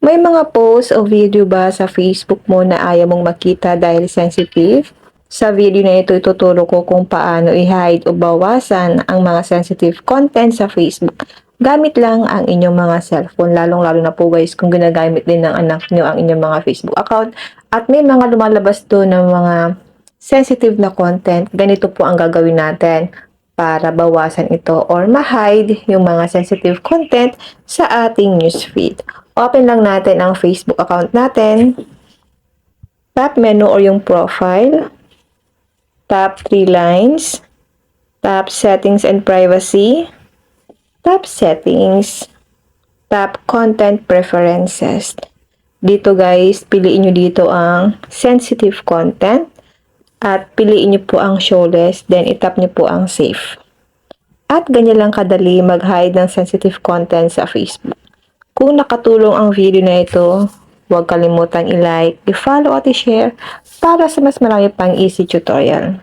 May mga post o video ba sa Facebook mo na ayaw mong makita dahil sensitive? Sa video na ito, ituturo ko kung paano i-hide o bawasan ang mga sensitive content sa Facebook. Gamit lang ang inyong mga cellphone, lalong-lalo na po guys kung ginagamit din ng anak nyo ang inyong mga Facebook account at may mga lumalabas doon ng mga sensitive na content. Ganito po ang gagawin natin para bawasan ito or ma-hide yung mga sensitive content sa ating newsfeed. Open lang natin ang Facebook account natin. Tap menu or yung profile. Tap 3 lines. Tap settings and privacy. Tap settings. Tap content preferences. Dito guys, piliin nyo dito ang sensitive content. At piliin nyo po ang showless, then itap nyo po ang safe. At ganyan lang kadali mag-hide ng sensitive content sa Facebook. Kung nakatulong ang video na ito, huwag kalimutang i-like, i-follow at i-share para sa mas marami pang easy tutorial.